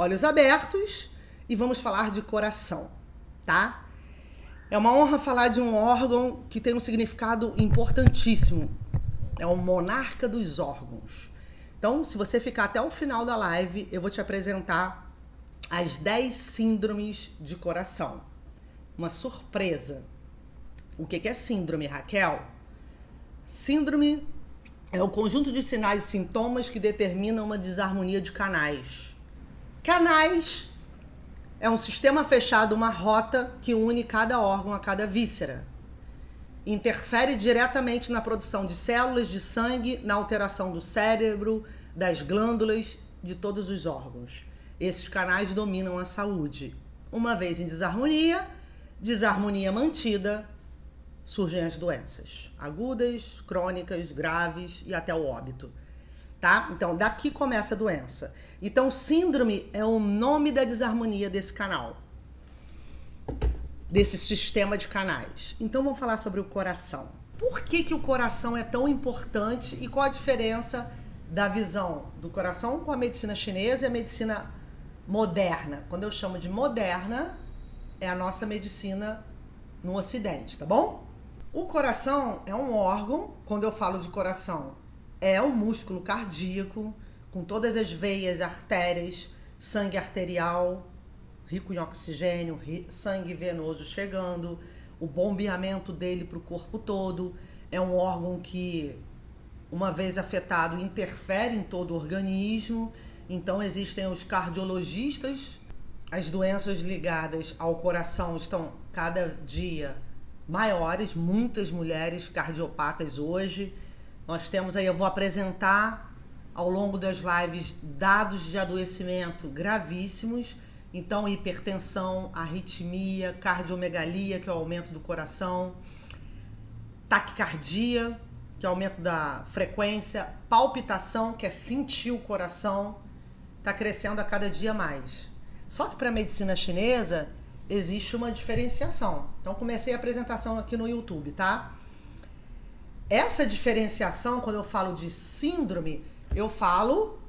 olhos abertos e vamos falar de coração, tá? É uma honra falar de um órgão que tem um significado importantíssimo. É o monarca dos órgãos. Então, se você ficar até o final da live, eu vou te apresentar as 10 síndromes de coração. Uma surpresa. O que é síndrome, Raquel? Síndrome é o conjunto de sinais e sintomas que determinam uma desarmonia de canais. Canais é um sistema fechado, uma rota que une cada órgão a cada víscera. Interfere diretamente na produção de células de sangue, na alteração do cérebro, das glândulas, de todos os órgãos. Esses canais dominam a saúde. Uma vez em desarmonia mantida, surgem as doenças agudas, crônicas, graves e até o óbito. Tá? Então, daqui começa a doença. Então, síndrome é o nome da desarmonia desse canal, desse sistema de canais. Então, vamos falar sobre o coração. Por que o coração é tão importante e qual a diferença da visão do coração com a medicina chinesa e a medicina moderna? Quando eu chamo de moderna, é a nossa medicina no Ocidente, tá bom? O coração é um órgão, quando eu falo de coração, é o músculo cardíaco, com todas as veias, artérias, sangue arterial, rico em oxigênio, sangue venoso chegando, o bombeamento dele para o corpo todo. É um órgão que, uma vez afetado, interfere em todo o organismo. Então existem os cardiologistas. As doenças ligadas ao coração estão cada dia maiores, muitas mulheres cardiopatas hoje. Nós temos aí, eu vou apresentar ao longo das lives dados de adoecimento gravíssimos. Então, hipertensão, arritmia, cardiomegalia, que é o aumento do coração, taquicardia, que é o aumento da frequência, palpitação, que é sentir o coração, está crescendo a cada dia mais. Só que para a medicina chinesa existe uma diferenciação. Então, comecei a apresentação aqui no YouTube, tá? Essa diferenciação, quando eu falo de síndrome, eu falo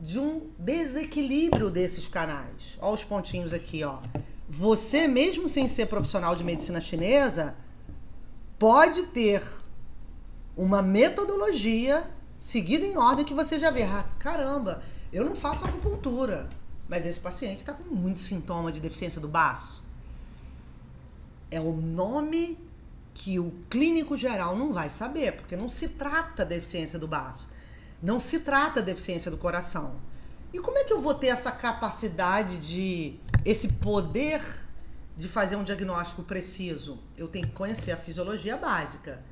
de um desequilíbrio desses canais. Olha os pontinhos aqui, ó. Você, mesmo sem ser profissional de medicina chinesa, pode ter uma metodologia seguida em ordem que você já vê. Ah, caramba, eu não faço acupuntura, mas esse paciente está com muito sintoma de deficiência do baço. É o nome que o clínico geral não vai saber, porque não se trata da deficiência do baço, não se trata da deficiência do coração. E como é que eu vou ter essa capacidade esse poder de fazer um diagnóstico preciso? Eu tenho que conhecer a fisiologia básica.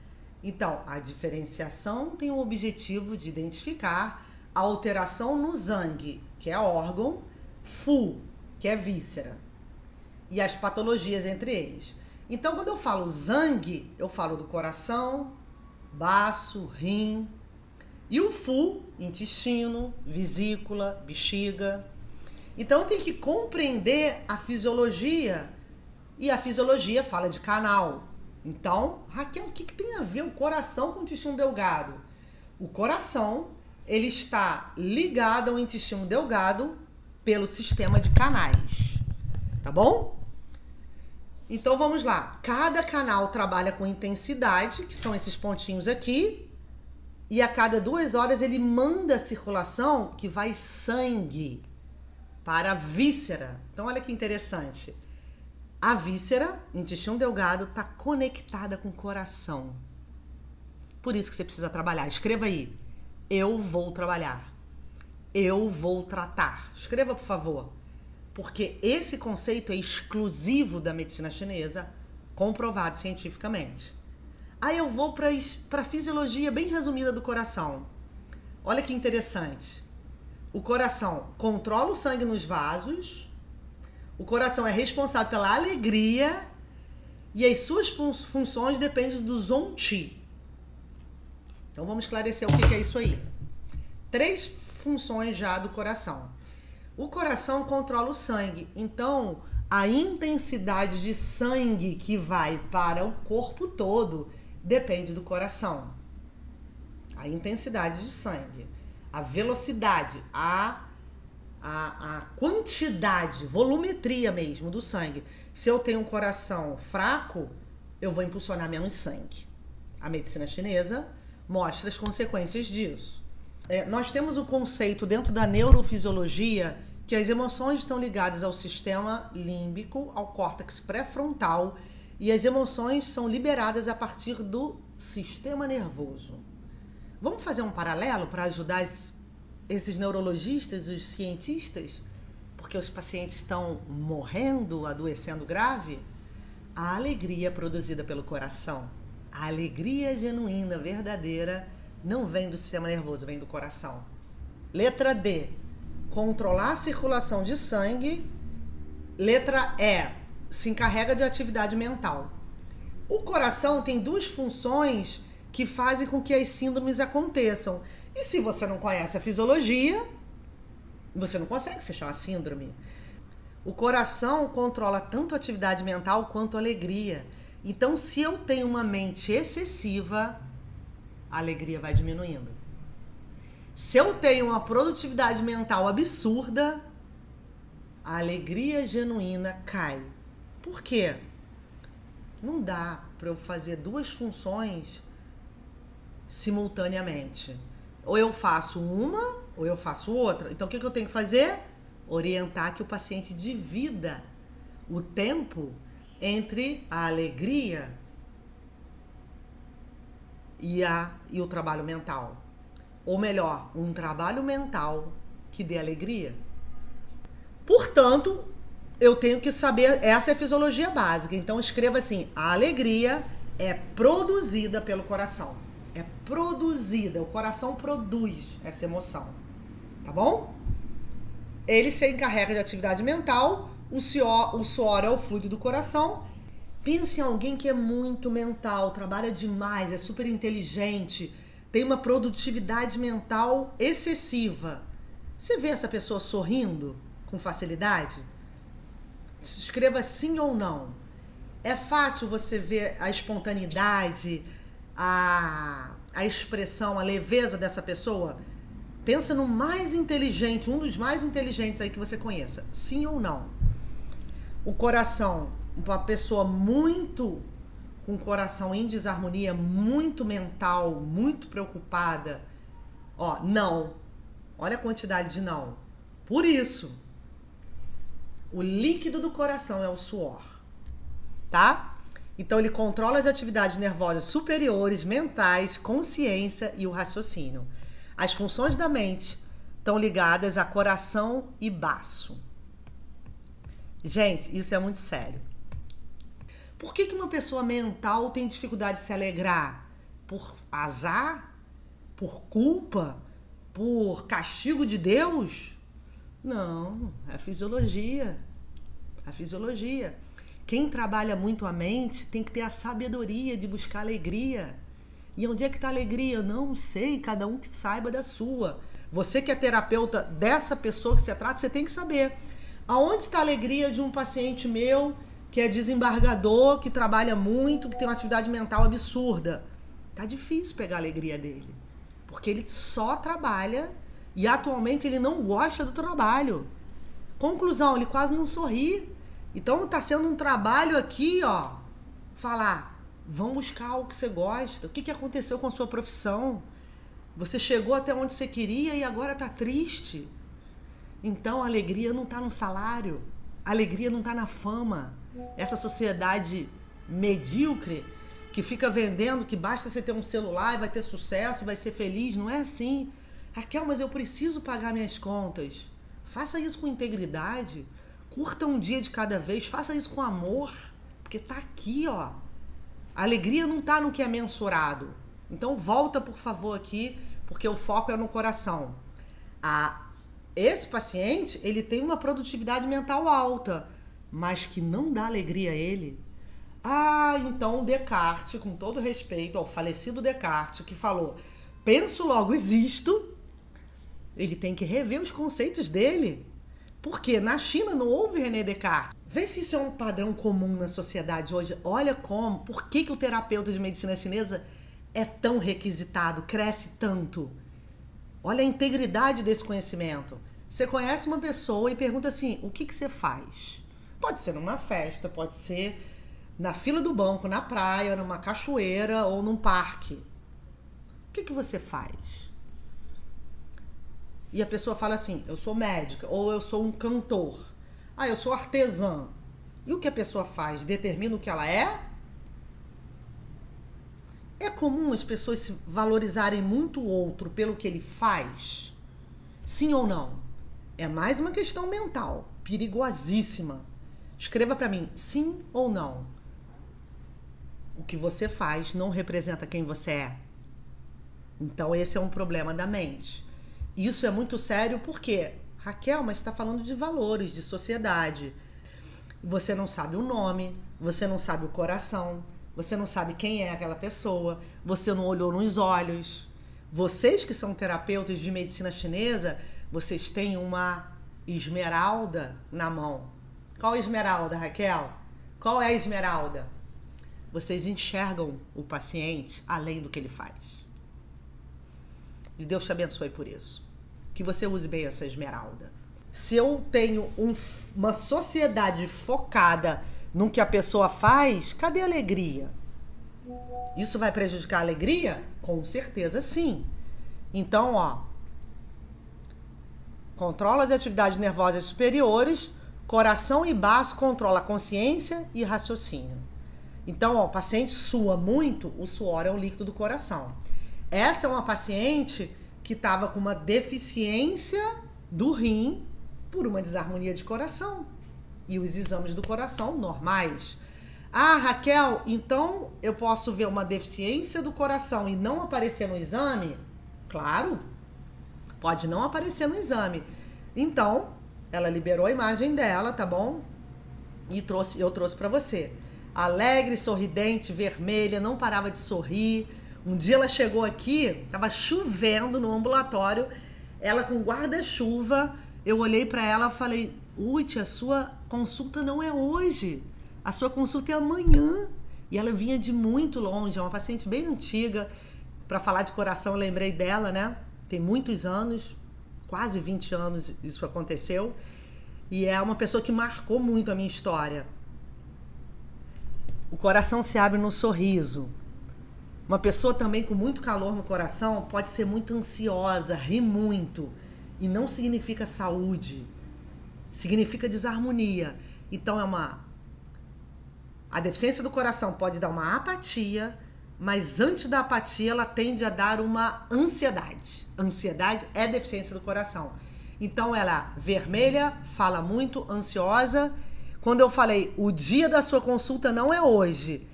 Então, a diferenciação tem o objetivo de identificar a alteração no Zang, que é órgão, Fu, que é víscera, e as patologias entre eles. Então, quando eu falo Zang, eu falo do coração, baço, rim, e o Fu, intestino, vesícula, bexiga. Então, eu tenho que compreender a fisiologia, e a fisiologia fala de canal. Então, Raquel, o que tem a ver o coração com o intestino delgado? O coração, ele está ligado ao intestino delgado pelo sistema de canais, tá bom? Então, vamos lá. Cada canal trabalha com intensidade, que são esses pontinhos aqui, e a cada 2 horas ele manda a circulação que vai sangue para a víscera. Então, olha que interessante. A víscera, intestino delgado, está conectada com o coração. Por isso que você precisa trabalhar. Escreva aí. Eu vou trabalhar. Eu vou tratar. Escreva, por favor. Porque esse conceito é exclusivo da medicina chinesa, comprovado cientificamente. Aí eu vou para a fisiologia bem resumida do coração. Olha que interessante. O coração controla o sangue nos vasos, o coração é responsável pela alegria e as suas funções dependem do Zong Qi. Então vamos esclarecer o que é isso aí. 3 funções já do coração. O coração controla o sangue, então a intensidade de sangue que vai para o corpo todo depende do coração. A intensidade de sangue, a velocidade, a a quantidade, volumetria mesmo do sangue. Se eu tenho um coração fraco, eu vou impulsionar menos sangue. A medicina chinesa mostra as consequências disso. Nós temos o conceito dentro da neurofisiologia que as emoções estão ligadas ao sistema límbico, ao córtex pré-frontal, e as emoções são liberadas a partir do sistema nervoso. Vamos fazer um paralelo para ajudar esses neurologistas, os cientistas, porque os pacientes estão morrendo, adoecendo grave? A alegria produzida pelo coração, a alegria genuína, verdadeira, não vem do sistema nervoso, vem do coração. Letra D, controlar a circulação de sangue. Letra E, se encarrega de atividade mental. O coração tem duas funções que fazem com que as síndromes aconteçam. E se você não conhece a fisiologia, você não consegue fechar uma síndrome. O coração controla tanto a atividade mental quanto a alegria. Então, se eu tenho uma mente excessiva, a alegria vai diminuindo. Se eu tenho uma produtividade mental absurda, a alegria genuína cai. Por quê? Não dá para eu fazer duas funções simultaneamente. Ou eu faço uma, ou eu faço outra. Então, o que eu tenho que fazer? Orientar que o paciente divida o tempo entre a alegria e o trabalho mental. Ou melhor, um trabalho mental que dê alegria. Portanto, eu tenho que saber, essa é a fisiologia básica. Então, escreva assim: a alegria é produzida pelo coração. É produzida, o coração produz essa emoção. Tá bom? Ele se encarrega de atividade mental, o suor é o fluido do coração. Pense em alguém que é muito mental, trabalha demais, é super inteligente, tem uma produtividade mental excessiva. Você vê essa pessoa sorrindo com facilidade? Escreva sim ou não. É fácil você ver a espontaneidade, a expressão, a leveza dessa pessoa? Pensa no mais inteligente, um dos mais inteligentes aí que você conheça. Sim ou não? O coração, uma pessoa muito com o coração em desarmonia, muito mental, muito preocupada. Ó, não. Olha a quantidade de não. Por isso, o líquido do coração é o suor, tá? Então ele controla as atividades nervosas superiores, mentais, consciência e o raciocínio. As funções da mente estão ligadas a coração e baço. Gente, isso é muito sério. Por que uma pessoa mental tem dificuldade de se alegrar? Por azar? Por culpa? Por castigo de Deus? Não, é a fisiologia. A fisiologia. Quem trabalha muito a mente tem que ter a sabedoria de buscar alegria. E onde é que está a alegria? Eu não sei, cada um que saiba da sua. Você que é terapeuta dessa pessoa que você trata, você tem que saber. Aonde está a alegria de um paciente meu que é desembargador, que trabalha muito, que tem uma atividade mental absurda? Tá difícil pegar a alegria dele. Porque ele só trabalha e atualmente ele não gosta do trabalho. Conclusão, ele quase não sorri. Então tá sendo um trabalho aqui, ó, falar, vamos buscar o que você gosta. O que aconteceu com a sua profissão? Você chegou até onde você queria e agora tá triste. Então a alegria não tá no salário, a alegria não tá na fama. Essa sociedade medíocre que fica vendendo que basta você ter um celular e vai ter sucesso, vai ser feliz, não é assim. Raquel, mas eu preciso pagar minhas contas. Faça isso com integridade, curta um dia de cada vez, faça isso com amor, porque tá aqui, ó. A alegria não tá no que é mensurado. Então volta, por favor, aqui, porque o foco é no coração. Esse paciente, ele tem uma produtividade mental alta, mas que não dá alegria a ele. Então o Descartes, com todo respeito ao falecido Descartes, que falou, penso logo existo, ele tem que rever os conceitos dele. Porque na China não houve René Descartes. Vê se isso é um padrão comum na sociedade hoje. Olha por que o terapeuta de medicina chinesa é tão requisitado, cresce tanto. Olha a integridade desse conhecimento. Você conhece uma pessoa e pergunta assim, o que você faz? Pode ser numa festa, pode ser na fila do banco, na praia, numa cachoeira ou num parque. O que você faz? E a pessoa fala assim, eu sou médica ou eu sou um cantor. Ah, eu sou artesã. E o que a pessoa faz determina o que ela é? É comum as pessoas se valorizarem muito o outro pelo que ele faz? Sim ou não? É mais uma questão mental, perigosíssima. Escreva para mim, sim ou não. O que você faz não representa quem você é. Então esse é um problema da mente. Isso é muito sério porque, Raquel, mas você está falando de valores, de sociedade. Você não sabe o nome, você não sabe o coração, você não sabe quem é aquela pessoa, você não olhou nos olhos. Vocês que são terapeutas de medicina chinesa, vocês têm uma esmeralda na mão. Qual esmeralda, Raquel? Qual é a esmeralda? Vocês enxergam o paciente além do que ele faz. E Deus te abençoe por isso. Que você use bem essa esmeralda. Se eu tenho uma sociedade focada no que a pessoa faz, cadê a alegria? Isso vai prejudicar a alegria? Com certeza sim. Então, controla as atividades nervosas superiores, coração e baço controla a consciência e raciocínio. Então, o paciente sua muito, o suor é o líquido do coração. Essa é uma paciente que estava com uma deficiência do rim por uma desarmonia de coração. E os exames do coração normais. Ah, Raquel, então eu posso ver uma deficiência do coração e não aparecer no exame? Claro, pode não aparecer no exame. Então, ela liberou a imagem dela, tá bom? E eu trouxe para você. Alegre, sorridente, vermelha, não parava de sorrir. Um dia ela chegou aqui, tava chovendo no ambulatório, ela com guarda-chuva, eu olhei para ela e falei, tia, a sua consulta não é hoje, a sua consulta é amanhã. E ela vinha de muito longe, é uma paciente bem antiga. Para falar de coração, eu lembrei dela, né? Tem muitos anos, quase 20 anos isso aconteceu. E é uma pessoa que marcou muito a minha história. O coração se abre no sorriso. Uma pessoa também com muito calor no coração pode ser muito ansiosa, rir muito. E não significa saúde. Significa desarmonia. Então a deficiência do coração pode dar uma apatia, mas antes da apatia ela tende a dar uma ansiedade. Ansiedade é deficiência do coração. Então ela vermelha, fala muito, ansiosa. Quando eu falei, o dia da sua consulta não é hoje,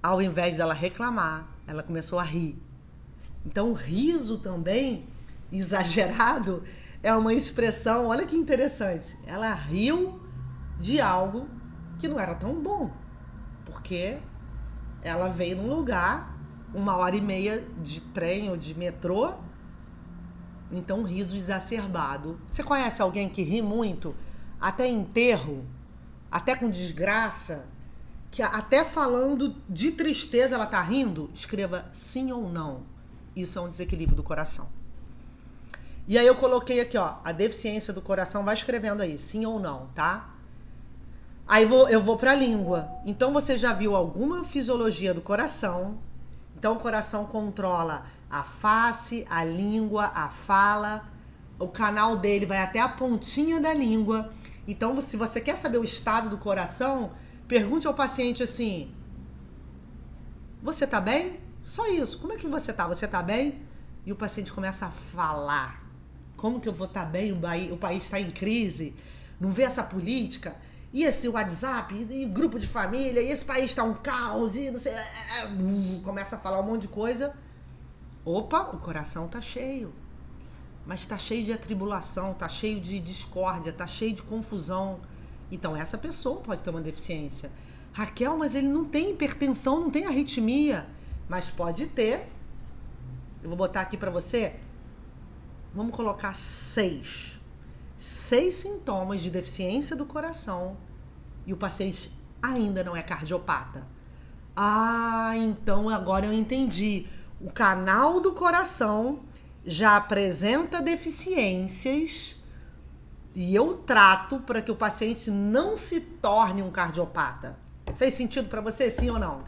ao invés dela reclamar, ela começou a rir. Então o riso também, exagerado, é uma expressão, olha que interessante. Ela riu de algo que não era tão bom, porque ela veio num lugar, 1h30 de trem ou de metrô, então um riso exacerbado. Você conhece alguém que ri muito? Até em enterro, até com desgraça, que até falando de tristeza ela tá rindo? Escreva sim ou não. Isso é um desequilíbrio do coração. E aí eu coloquei aqui, a deficiência do coração, vai escrevendo aí, sim ou não, tá? Aí eu vou pra língua. Então você já viu alguma fisiologia do coração? Então o coração controla a face, a língua, a fala. O canal dele vai até a pontinha da língua. Então, se você quer saber o estado do coração, pergunte ao paciente assim, você tá bem? Só isso. Como é que você tá? Você tá bem? E o paciente começa a falar. Como que eu vou estar bem? O país está em crise. Não vê essa política? E esse WhatsApp? E grupo de família? E esse país está um caos? E não sei... Começa a falar um monte de coisa. Opa, o coração tá cheio. Mas tá cheio de atribulação, tá cheio de discórdia, tá cheio de confusão. Então essa pessoa pode ter uma deficiência. Raquel, mas ele não tem hipertensão, não tem arritmia. Mas pode ter. Eu vou botar aqui para você. Vamos colocar 6 sintomas de deficiência do coração e o paciente ainda não é cardiopata. Ah, então agora eu entendi. O canal do coração já apresenta deficiências e eu trato para que o paciente não se torne um cardiopata. Fez sentido para você, sim ou não?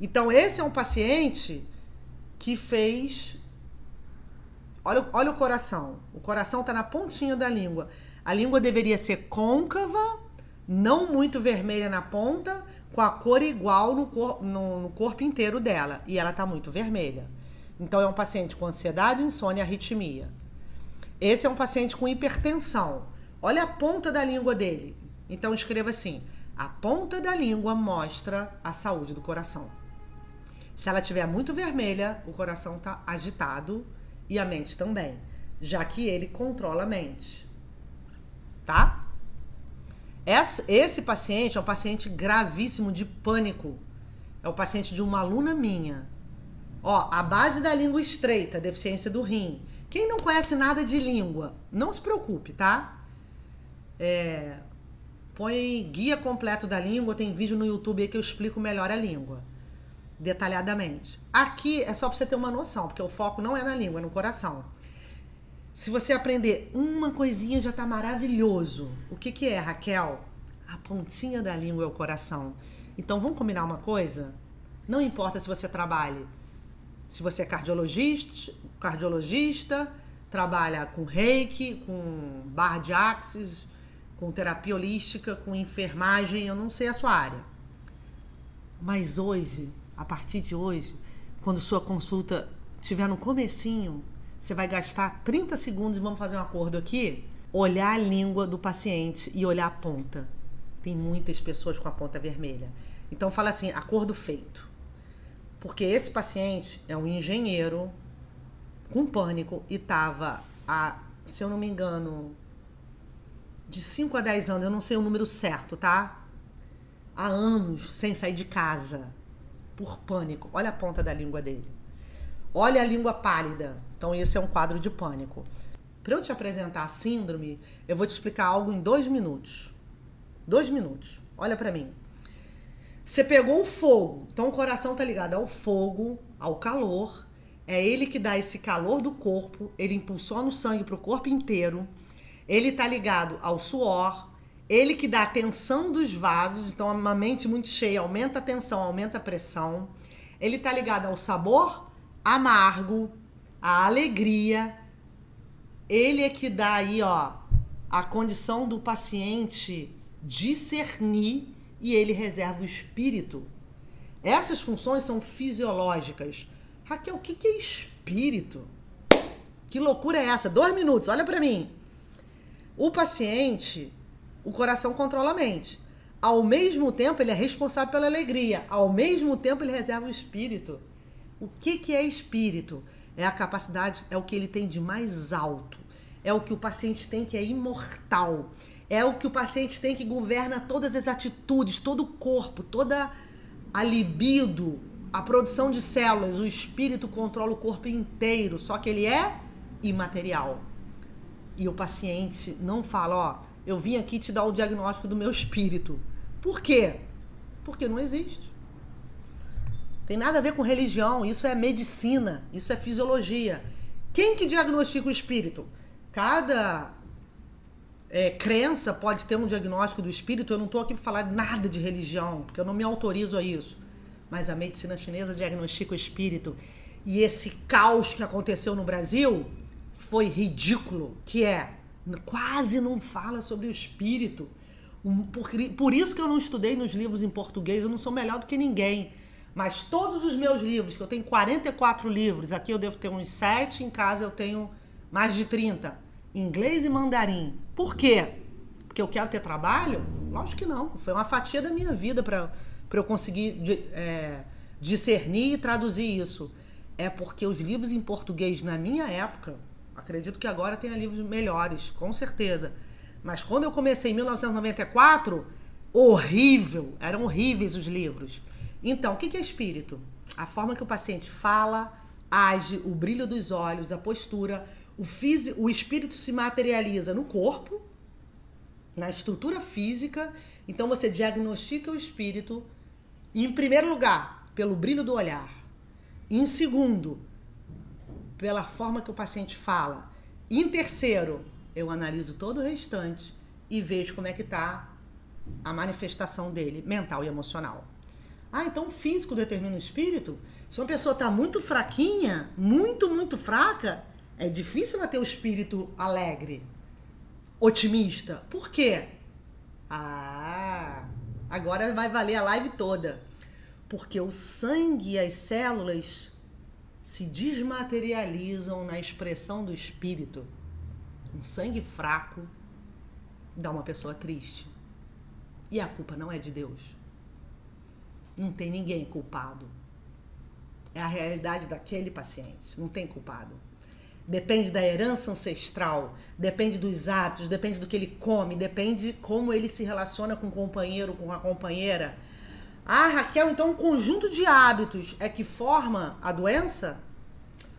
Então, esse é um paciente que fez... Olha o coração. O coração está na pontinha da língua. A língua deveria ser côncava, não muito vermelha na ponta, com a cor igual no corpo inteiro dela. E ela está muito vermelha. Então, é um paciente com ansiedade, insônia e arritmia. Esse é um paciente com hipertensão. Olha a ponta da língua dele. Então, escreva assim: a ponta da língua mostra a saúde do coração. Se ela estiver muito vermelha, o coração está agitado e a mente também, já que ele controla a mente. Tá? Esse paciente é um paciente gravíssimo de pânico. É o paciente de uma aluna minha. Ó, a base da língua estreita, deficiência do rim. Quem não conhece nada de língua, não se preocupe, tá? Põe guia completo da língua, tem vídeo no YouTube aí que eu explico melhor a língua, detalhadamente. Aqui é só pra você ter uma noção, porque o foco não é na língua, é no coração. Se você aprender uma coisinha já tá maravilhoso. O que é, Raquel? A pontinha da língua é o coração. Então vamos combinar uma coisa? Não importa se você trabalhe, se você é cardiologista, trabalha com reiki, com barra de axis, com terapia holística, com enfermagem, eu não sei a sua área. Mas hoje, a partir de hoje, quando sua consulta estiver no comecinho, você vai gastar 30 segundos e vamos fazer um acordo aqui, olhar a língua do paciente e olhar a ponta. Tem muitas pessoas com a ponta vermelha. Então fala assim, acordo feito. Porque esse paciente é um engenheiro com pânico e estava, se eu não me engano, de 5 a 10 anos, eu não sei o número certo, tá? Há anos sem sair de casa, por pânico. Olha a ponta da língua dele. Olha a língua pálida. Então esse é um quadro de pânico. Para eu te apresentar a síndrome, eu vou te explicar algo em 2 minutos. 2 minutos. Olha para mim. Você pegou o fogo, então o coração tá ligado ao fogo, ao calor. É ele que dá esse calor do corpo, ele impulsiona o sangue pro corpo inteiro. Ele tá ligado ao suor, ele que dá a tensão dos vasos, então uma mente muito cheia aumenta a tensão, aumenta a pressão. Ele tá ligado ao sabor amargo, à alegria. Ele é que dá aí, ó, a condição do paciente discernir e ele reserva o espírito. Essas funções são fisiológicas. Raquel, o que é espírito? Que loucura é essa? 2 minutos, olha pra mim. O paciente, o coração controla a mente. Ao mesmo tempo, ele é responsável pela alegria. Ao mesmo tempo, ele reserva o espírito. O que é espírito? É a capacidade, é o que ele tem de mais alto. É o que o paciente tem que é imortal. É o que o paciente tem que governa todas as atitudes, todo o corpo, toda a libido, a produção de células. O espírito controla o corpo inteiro, só que ele é imaterial. E o paciente não fala, ó, eu vim aqui te dar o diagnóstico do meu espírito. Por quê? Porque não existe. Tem nada a ver com religião, isso é medicina, isso é fisiologia. Quem que diagnostica o espírito? Cada crença pode ter um diagnóstico do espírito. Eu não estou aqui para falar nada de religião, porque eu não me autorizo a isso. Mas a medicina chinesa diagnostica o espírito. E esse caos que aconteceu no Brasil foi ridículo, que quase não fala sobre o espírito. Por isso que eu não estudei nos livros em português, eu não sou melhor do que ninguém. Mas todos os meus livros, que eu tenho 44 livros, aqui eu devo ter uns 7, em casa eu tenho mais de 30, inglês e mandarim. Por quê? Porque eu quero ter trabalho? Lógico que não. Foi uma fatia da minha vida para eu conseguir discernir e traduzir isso. É porque os livros em português na minha época, acredito que agora tenha livros melhores, com certeza. Mas quando eu comecei em 1994, horrível, eram horríveis os livros. Então, o que é espírito? A forma que o paciente fala, age, o brilho dos olhos, a postura. O espírito se materializa no corpo, na estrutura física. Então você diagnostica o espírito, em primeiro lugar, pelo brilho do olhar. Em segundo, pela forma que o paciente fala. E em terceiro, eu analiso todo o restante e vejo como é que está a manifestação dele, mental e emocional. Ah, então o físico determina o espírito? Se uma pessoa está muito fraquinha, muito fraca, é difícil ela ter o espírito alegre, otimista. Por quê? Ah, agora vai valer a live toda. Porque o sangue e as células se desmaterializam na expressão do espírito. Um sangue fraco dá uma pessoa triste. E a culpa não é de Deus. Não tem ninguém culpado. É a realidade daquele paciente. Não tem culpado. Depende da herança ancestral, depende dos hábitos, depende do que ele come, depende como ele se relaciona com o companheiro, com a companheira. Ah, Raquel, então o conjunto de hábitos é que forma a doença?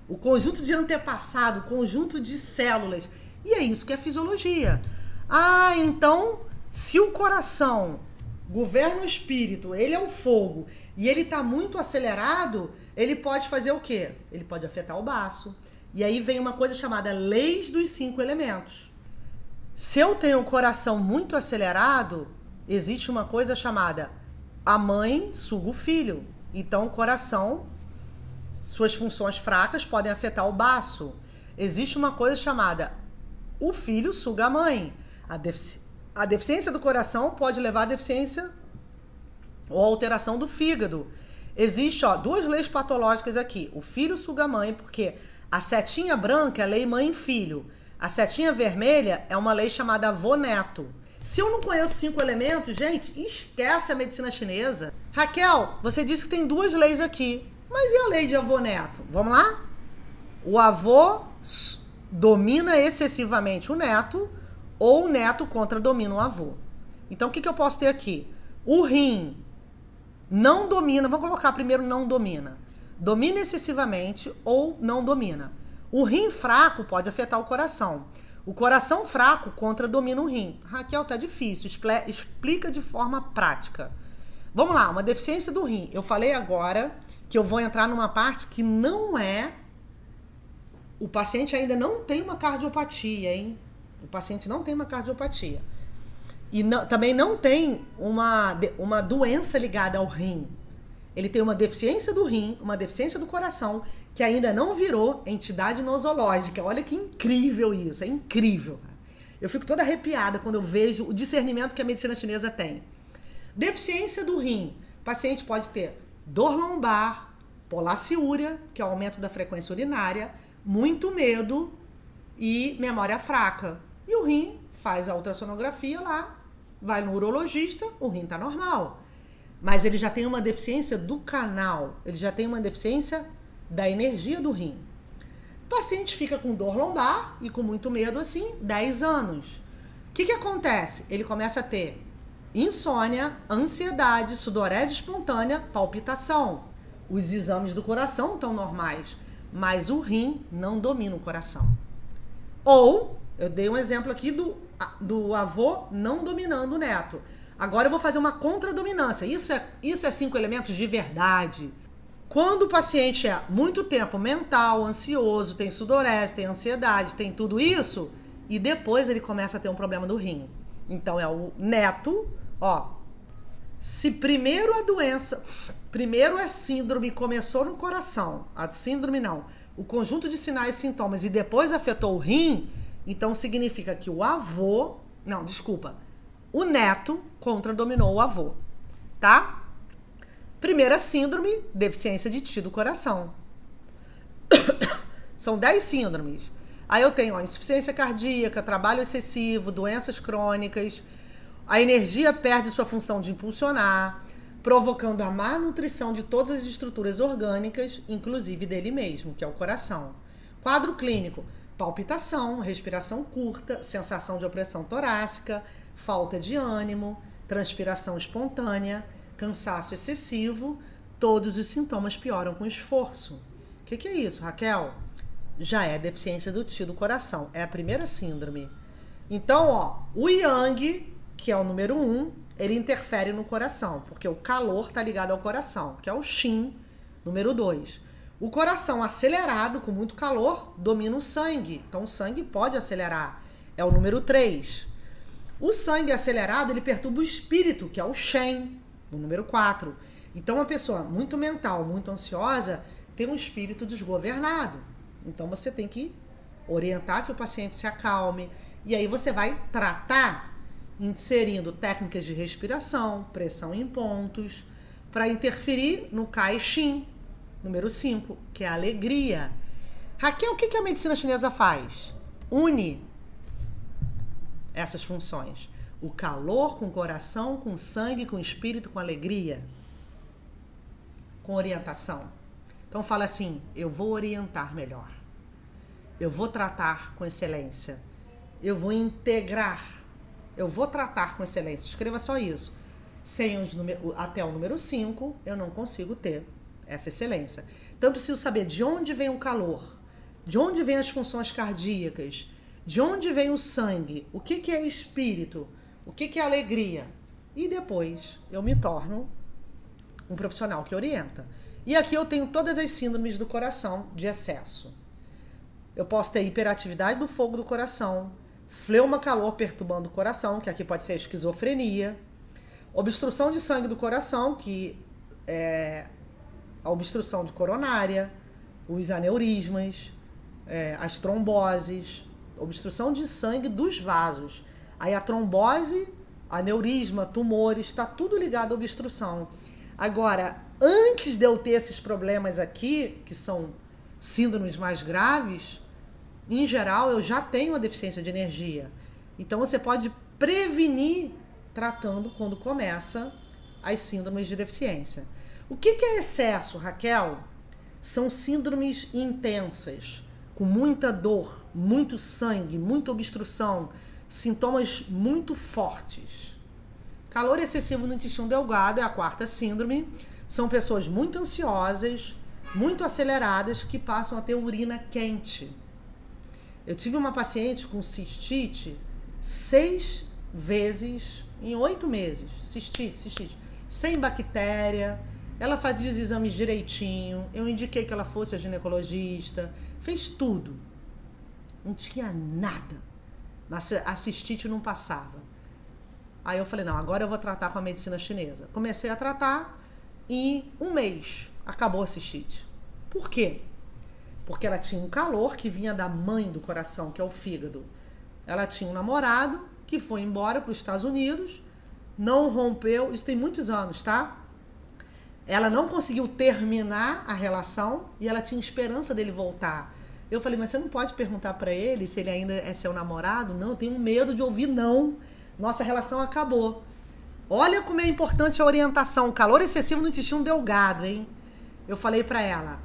O conjunto de antepassado, o conjunto de células. E é isso que é fisiologia. Ah, então, se o coração governa o espírito, ele é o fogo, e ele está muito acelerado, ele pode fazer o quê? Ele pode afetar o baço. E aí vem uma coisa chamada leis dos 5 elementos. Se eu tenho o coração muito acelerado, existe uma coisa chamada a mãe suga o filho. Então o coração, suas funções fracas podem afetar o baço. Existe uma coisa chamada o filho suga a mãe. A deficiência do coração pode levar à deficiência ou alteração do fígado. Existe, duas leis patológicas aqui. O filho suga a mãe, porque a setinha branca é lei mãe e filho. A setinha vermelha é uma lei chamada avô-neto. Se eu não conheço 5 elementos, gente, esquece a medicina chinesa. Raquel, você disse que tem 2 leis aqui. Mas e a lei de avô-neto? Vamos lá? O avô domina excessivamente o neto, ou o neto contra-domina o avô. Então, o que eu posso ter aqui? O rim não domina, vamos colocar primeiro não domina. Domina excessivamente ou não domina. O rim fraco pode afetar o coração. O coração fraco contra-domina o rim. Raquel, tá difícil. Explica de forma prática. Vamos lá, uma deficiência do rim. Eu falei agora que eu vou entrar numa parte que não é... O paciente ainda não tem uma cardiopatia, hein? O paciente não tem uma cardiopatia. E também não tem uma doença ligada ao rim. Ele tem uma deficiência do rim, uma deficiência do coração, que ainda não virou entidade nosológica. Olha que incrível isso, é incrível. Eu fico toda arrepiada quando eu vejo o discernimento que a medicina chinesa tem. Deficiência do rim. O paciente pode ter dor lombar, polaciúria, que é o aumento da frequência urinária, muito medo e memória fraca. E o rim faz a ultrassonografia lá, vai no urologista, o rim tá normal. Mas ele já tem uma deficiência do canal, ele já tem uma deficiência da energia do rim. O paciente fica com dor lombar e com muito medo assim, 10 anos. O que acontece? Ele começa a ter insônia, ansiedade, sudorese espontânea, palpitação. Os exames do coração estão normais, mas o rim não domina o coração. Ou, eu dei um exemplo aqui do avô não dominando o neto. Agora eu vou fazer uma contradominância. Isso é 5 elementos de verdade. Quando o paciente é muito tempo mental, ansioso, tem sudorese, tem ansiedade, tem tudo isso, e depois ele começa a ter um problema do rim. Então é o neto, se primeiro a síndrome começou no coração, a síndrome não, o conjunto de sinais e sintomas e depois afetou o rim, então significa que o neto contradominou o avô, tá? Primeira síndrome, deficiência de ti do coração. São 10 síndromes. Aí eu tenho insuficiência cardíaca, trabalho excessivo, doenças crônicas, a energia perde sua função de impulsionar, provocando a má nutrição de todas as estruturas orgânicas, inclusive dele mesmo, que é o coração. Quadro clínico, palpitação, respiração curta, sensação de opressão torácica, falta de ânimo, transpiração espontânea, cansaço excessivo, todos os sintomas pioram com esforço. O que é isso, Raquel? Já é deficiência do ti do coração, é a primeira síndrome. Então, o Yang, que é o número 1, ele interfere no coração, porque o calor está ligado ao coração, que é o Xin, número 2. O coração acelerado, com muito calor, domina o sangue. Então o sangue pode acelerar. É o número 3. O sangue acelerado, ele perturba o espírito, que é o Shen, o número 4. Então uma pessoa muito mental, muito ansiosa, tem um espírito desgovernado. Então você tem que orientar que o paciente se acalme. E aí você vai tratar inserindo técnicas de respiração, pressão em pontos, para interferir no Cai-Shin, número 5, que é a alegria. Raquel, o que a medicina chinesa faz? Une essas funções. O calor com o coração, com o sangue, com o espírito, com a alegria. Com orientação. Então fala assim, eu vou orientar melhor. Eu vou tratar com excelência. Eu vou integrar. Eu vou tratar com excelência. Escreva só isso. Sem até o número 5, eu não consigo ter essa excelência. Então eu preciso saber de onde vem o calor, de onde vem as funções cardíacas, de onde vem o sangue, o que é espírito, o que é alegria. E depois eu me torno um profissional que orienta. E aqui eu tenho todas as síndromes do coração de excesso. Eu posso ter hiperatividade do fogo do coração, fleuma-calor perturbando o coração, que aqui pode ser esquizofrenia, obstrução de sangue do coração, que é a obstrução de coronária, os aneurismas, as tromboses, obstrução de sangue dos vasos. Aí a trombose, aneurisma, tumores, está tudo ligado à obstrução. Agora, antes de eu ter esses problemas aqui, que são síndromes mais graves, em geral eu já tenho a deficiência de energia. Então você pode prevenir tratando quando começa as síndromes de deficiência. O que é excesso, Raquel? São síndromes intensas, com muita dor, muito sangue, muita obstrução, sintomas muito fortes. Calor excessivo no intestino delgado é a 4ª síndrome. São pessoas muito ansiosas, muito aceleradas, que passam a ter urina quente. Eu tive uma paciente com cistite 6 vezes em 8 meses. Cistite. Sem bactéria. Ela fazia os exames direitinho. Eu indiquei que ela fosse a ginecologista. Fez tudo. Não tinha nada. Mas a cistite não passava. Aí eu falei, não, agora eu vou tratar com a medicina chinesa. Comecei a tratar e 1 mês acabou a cistite. Por quê? Porque ela tinha um calor que vinha da mãe do coração, que é o fígado. Ela tinha um namorado que foi embora para os Estados Unidos, não rompeu, isso tem muitos anos, tá? Ela não conseguiu terminar a relação e ela tinha esperança dele voltar. Eu falei, mas você não pode perguntar para ele se ele ainda é seu namorado? Não, eu tenho medo de ouvir não. Nossa relação acabou. Olha como é importante a orientação. Calor excessivo no intestino delgado, hein? Eu falei para ela,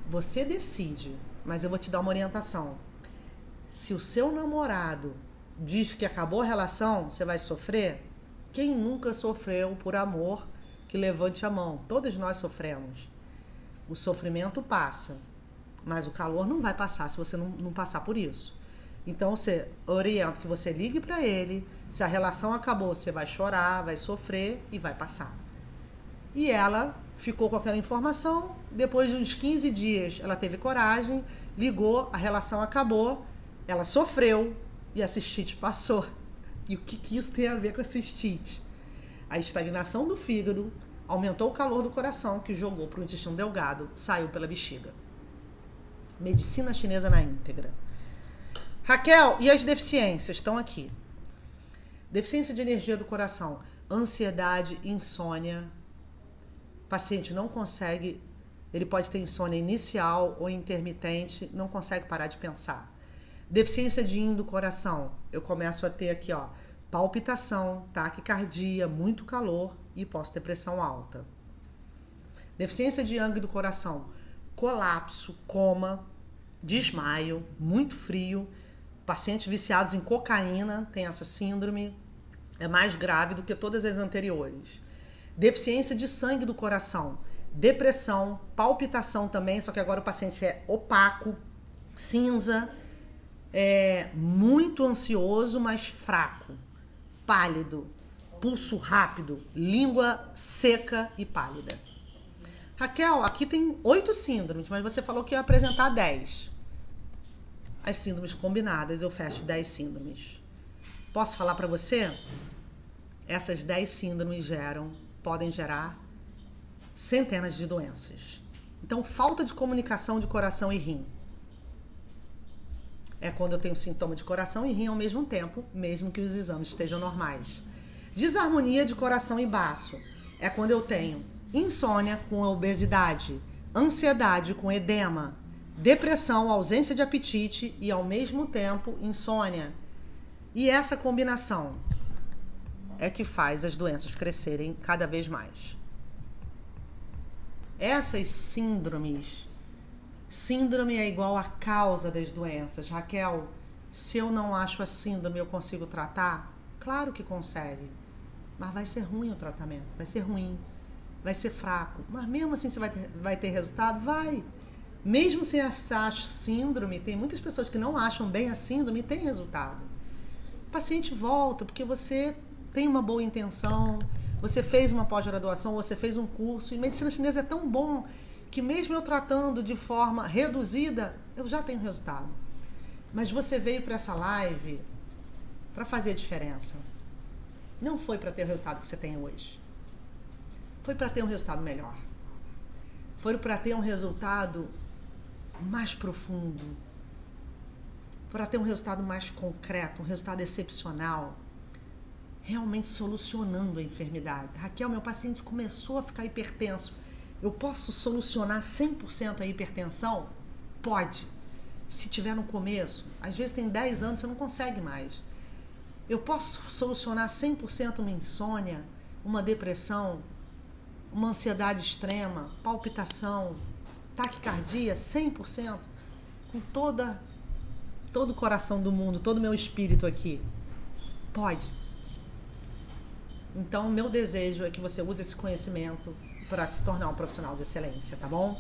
você decide, mas eu vou te dar uma orientação. Se o seu namorado diz que acabou a relação, você vai sofrer? Quem nunca sofreu por amor, que levante a mão. Todos nós sofremos. O sofrimento passa, mas o calor não vai passar se você não passar por isso. Então, você orienta que você ligue para ele. Se a relação acabou, você vai chorar, vai sofrer e vai passar. E ela ficou com aquela informação. Depois de uns 15 dias, ela teve coragem, ligou, a relação acabou, ela sofreu e a cistite passou. E o que isso tem a ver com a cistite? A estagnação do fígado aumentou o calor do coração, que jogou para o intestino delgado, saiu pela bexiga. Medicina chinesa na íntegra. Raquel, e as deficiências? Estão aqui. Deficiência de energia do coração, ansiedade, insônia. O paciente não consegue, ele pode ter insônia inicial ou intermitente, não consegue parar de pensar. Deficiência de yin do coração, eu começo a ter aqui, ó, palpitação, taquicardia, muito calor e posso ter pressão alta. Deficiência de yang do coração, colapso, coma, desmaio, muito frio. Pacientes viciados em cocaína têm essa síndrome, é mais grave do que todas as anteriores. Deficiência de sangue do coração, depressão, palpitação também, só que agora o paciente é opaco, cinza, muito ansioso, mas fraco, pálido, pulso rápido, língua seca e pálida. Raquel, aqui tem 8 síndromes, mas você falou que ia apresentar 10. As síndromes combinadas, eu fecho 10 síndromes. Posso falar para você? Essas 10 síndromes podem gerar centenas de doenças. Então, falta de comunicação de coração e rim. É quando eu tenho sintoma de coração e rim ao mesmo tempo, mesmo que os exames estejam normais. Desarmonia de coração e baço. É quando eu tenho insônia com obesidade, ansiedade com edema, depressão, ausência de apetite e ao mesmo tempo insônia. E essa combinação é que faz as doenças crescerem cada vez mais. Essas síndromes, síndrome é igual à causa das doenças. Raquel, se eu não acho a síndrome, eu consigo tratar? Claro que consegue, mas vai ser ruim o tratamento, vai ser ruim, vai ser fraco. Mas mesmo assim você vai ter resultado? Vai. Mesmo sem essa síndrome, tem muitas pessoas que não acham bem a síndrome e tem resultado. O paciente volta porque você tem uma boa intenção, você fez uma pós-graduação, você fez um curso, e medicina chinesa é tão bom que mesmo eu tratando de forma reduzida, eu já tenho resultado. Mas você veio para essa live para fazer a diferença. Não foi para ter o resultado que você tem hoje. Foi para ter um resultado melhor. Foi para ter um resultado mais profundo. Para ter um resultado mais concreto, um resultado excepcional. Realmente solucionando a enfermidade. Raquel, meu paciente começou a ficar hipertenso. Eu posso solucionar 100% a hipertensão? Pode. Se tiver no começo, às vezes tem 10 anos, você não consegue mais. Eu posso solucionar 100% uma insônia, uma depressão, uma ansiedade extrema, palpitação, taquicardia, 100%, com todo o coração do mundo, todo o meu espírito aqui. Pode. Então, meu desejo é que você use esse conhecimento para se tornar um profissional de excelência, tá bom?